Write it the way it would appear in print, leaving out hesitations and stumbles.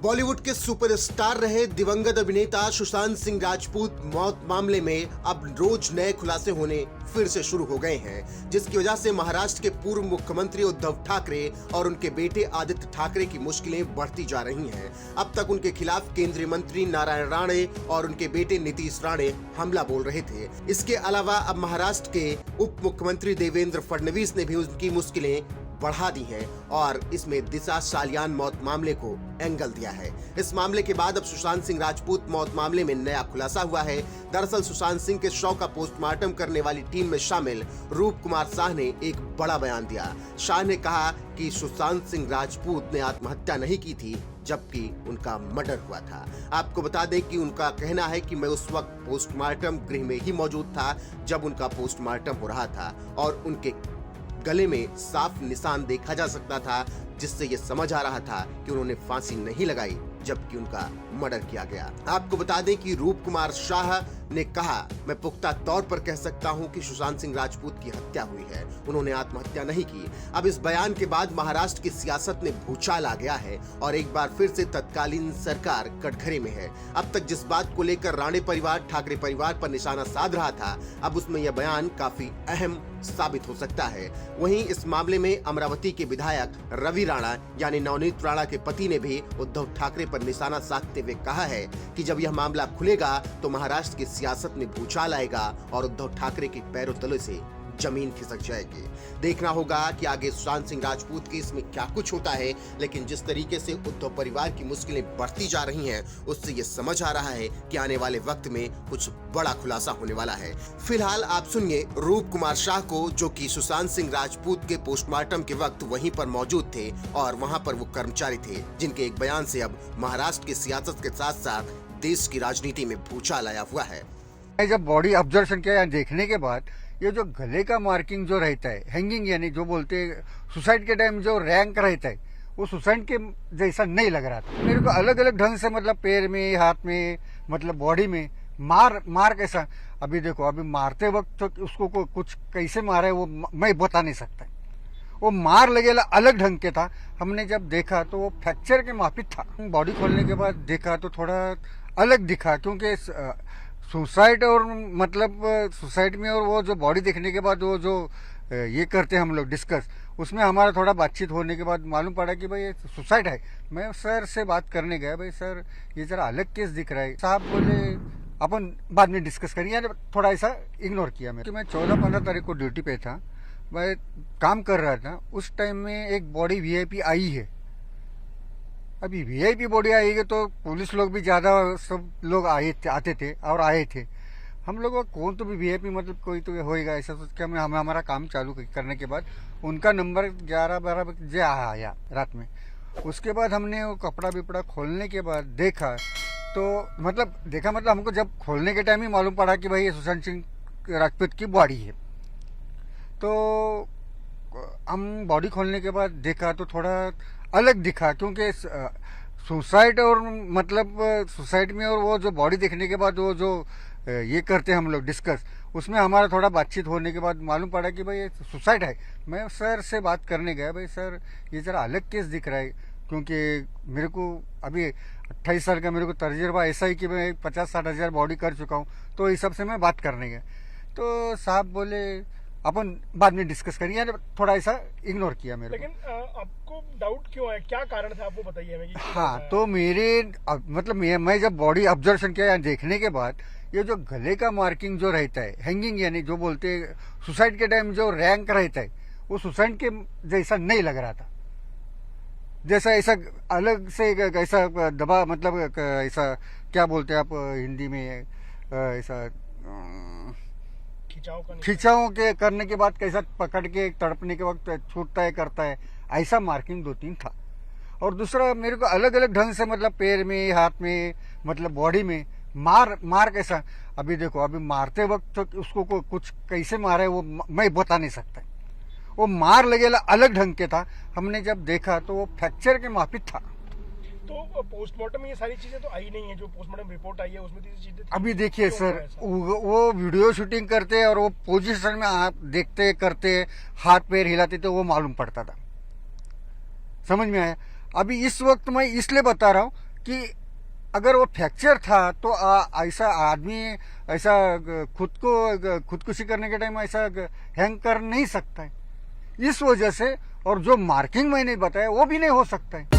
बॉलीवुड के सुपरस्टार रहे दिवंगत अभिनेता सुशांत सिंह राजपूत मौत मामले में अब रोज नए खुलासे होने फिर से शुरू हो गए हैं, जिसकी वजह से महाराष्ट्र के पूर्व मुख्यमंत्री उद्धव ठाकरे और उनके बेटे आदित्य ठाकरे की मुश्किलें बढ़ती जा रही हैं। अब तक उनके खिलाफ केंद्रीय मंत्री नारायण राणे और उनके बेटे नीतीश राणे हमला बोल रहे थे। इसके अलावा अब महाराष्ट्र के उप मुख्यमंत्री देवेंद्र फडणवीस ने भी उनकी मुश्किलें बढ़ा दी है और इसमें दिशा सालियान मौत मामले को एंगल दिया है। इस मामले के बाद अब सुशांत सिंह राजपूत मौत मामले में नया खुलासा हुआ है। दरअसल सुशांत सिंह के शव का पोस्टमार्टम करने वाली टीम में शामिल रूप कुमार शाह ने एक बड़ा बयान दिया। शाह ने कहा कि सुशांत सिंह राजपूत ने आत्महत्या नहीं की थी, जबकि उनका मर्डर हुआ था। आपको बता दें कि उनका कहना है कि मैं उस वक्त पोस्टमार्टम गृह में ही मौजूद था जब उनका पोस्टमार्टम हो रहा था और उनके गले में साफ निशान देखा जा सकता था, जिससे ये समझ आ रहा था कि उन्होंने फांसी नहीं लगाई जबकि उनका मर्डर किया गया। आपको बता दें कि रूप कुमार शाह ने कहा, मैं पुख्ता तौर पर कह सकता हूं कि सुशांत सिंह राजपूत की हत्या हुई है, उन्होंने आत्महत्या नहीं की। अब इस बयान के बाद महाराष्ट्र की सियासत में भूचाल आ गया है और एक बार फिर से तत्कालीन सरकार कटघरे में है। अब तक जिस बात को लेकर राणे परिवार ठाकरे परिवार पर निशाना साध रहा था, अब उसमें यह बयान काफी अहम साबित हो सकता है। वहीं इस मामले में अमरावती के विधायक रवि राणा यानी नवनीत राणा के पति ने भी उद्धव ठाकरे पर निशाना साधते हुए कहा है कि जब यह मामला खुलेगा तो महाराष्ट्र की सियासत में भूचाल आएगा और उद्धव ठाकरे के पैरों तले से जमीन खिसक जाएगी। देखना होगा कि आगे सुशांत सिंह राजपूत के इसमें क्या कुछ होता है, लेकिन जिस तरीके से उद्धव परिवार की मुश्किलें बढ़ती जा रही हैं, उससे ये समझ आ रहा है कि आने वाले वक्त में कुछ बड़ा खुलासा होने वाला है। फिलहाल आप सुनिए रूप कुमार शाह को, जो कि सुशांत सिंह राजपूत के पोस्टमार्टम के वक्त वहीं पर मौजूद थे और वहां पर वो कर्मचारी थे, जिनके एक बयान से अब महाराष्ट्र की सियासत के साथ साथ देश की राजनीति में भूचाल आया हुआ है। जब बॉडी ऑब्जर्वेशन किया देखने के बाद ये जो गले का मार्किंग जो रहता है, हैंगिंग यानी जो बोलते हैं सुसाइड के टाइम जो रैंक रहता है, वो सुसाइड के जैसा नहीं लग रहा था मेरे को। अलग अलग ढंग से मतलब पैर में, हाथ में, मतलब बॉडी में मार कैसा। अभी देखो, अभी मारते वक्त तो उसको कुछ कैसे मारा है वो मैं बता नहीं सकता। वो मार लगेला अलग ढंग के था। हमने जब देखा तो वो फ्रैक्चर के माफिक था। बॉडी खोलने के बाद देखा तो थोड़ा अलग दिखा, क्योंकि सुसाइड और मतलब सुसाइड में और वो जो बॉडी देखने के बाद वो जो ये करते हैं हम लोग डिस्कस, उसमें हमारा थोड़ा बातचीत होने के बाद मालूम पड़ा कि भाई ये सुसाइड है। मैं सर से बात करने गया, भाई सर ये जरा अलग केस दिख रहा है। साहब बोले अपन बाद में डिस्कस करेंगे, थोड़ा ऐसा इग्नोर किया। मैं 14-15 तारीख को ड्यूटी पे था, मैं काम कर रहा था। उस टाइम में एक बॉडी वीआईपी आई है। अभी वीआईपी बॉडी आई है तो पुलिस लोग भी ज्यादा सब लोग आते थे और आए थे। हम लोगों को कौन तो भी वीआईपी मतलब कोई तो होएगा ऐसा सोच के हमें हमारा काम चालू करने के बाद उनका नंबर 11-12 बजे आया रात में। उसके बाद हमने वो कपड़ा बिपड़ा खोलने के बाद देखा मतलब हमको जब खोलने के टाइम ही मालूम पड़ा कि भाई ये सुशांत सिंह राजपूत की बॉडी है। तो हम बॉडी खोलने के बाद देखा तो थोड़ा अलग दिखा, क्योंकि सुसाइड और मतलब सुसाइड में और वो जो बॉडी देखने के बाद वो जो ये करते हैं हम लोग डिस्कस, उसमें हमारा थोड़ा बातचीत होने के बाद मालूम पड़ा कि भाई ये सुसाइड है। मैं सर से बात करने गया, भाई सर ये जरा अलग केस दिख रहा है, क्योंकि मेरे को अभी 28 साल का मेरे को तजुर्बा ऐसा ही कि मैं 50-60 हज़ार बॉडी कर चुका हूँ। तो इस सब से मैं बात करने गया तो साहब बोले अपन बाद में डिस्कस करेंगे, थोड़ा ऐसा इग्नोर किया मेरे। लेकिन आपको डाउट क्यों है, क्या कारण था, आपको बताइए हमें। हाँ, तो मेरे मतलब मैं जब बॉडी ऑब्जर्वेशन किया देखने के बाद ये जो गले का मार्किंग जो रहता है, हैंगिंग यानी जो बोलते हैं सुसाइड के टाइम जो रैंक रहता है, वो सुसाइड के जैसा नहीं लग रहा था। जैसा ऐसा अलग से ऐसा दबा, मतलब ऐसा क्या बोलते हैं आप हिंदी में, ऐसा खिंचाव के करने के बाद कैसा पकड़ के तड़पने के वक्त छूटता है करता है, ऐसा मार्किंग 2-3 था। और दूसरा मेरे को अलग अलग ढंग से मतलब पैर में, हाथ में, मतलब बॉडी में मार कैसा। अभी देखो, अभी मारते वक्त तो उसको कुछ कैसे मारा है वो मैं बता नहीं सकता। वो मार लगेला अलग ढंग के था। हमने जब देखा तो वो फ्रैक्चर के माफिक था। तो पोस्टमार्टम में ये सारी चीजें तो आई नहीं है, जो पोस्टमार्टम रिपोर्ट आई है उसमें तो चीजें अभी देखिए सर, वो वीडियो शूटिंग करते और वो पोजीशन में आप देखते करते हाथ पैर हिलाते तो वो मालूम पड़ता था। समझ में आया। अभी इस वक्त मैं इसलिए बता रहा हूँ कि अगर वो फ्रैक्चर था तो ऐसा आदमी ऐसा खुदकुशी करने के टाइम ऐसा हैंग कर नहीं सकता है। इस वजह से, और जो मार्किंग मैंने बताया वो भी नहीं हो सकता है।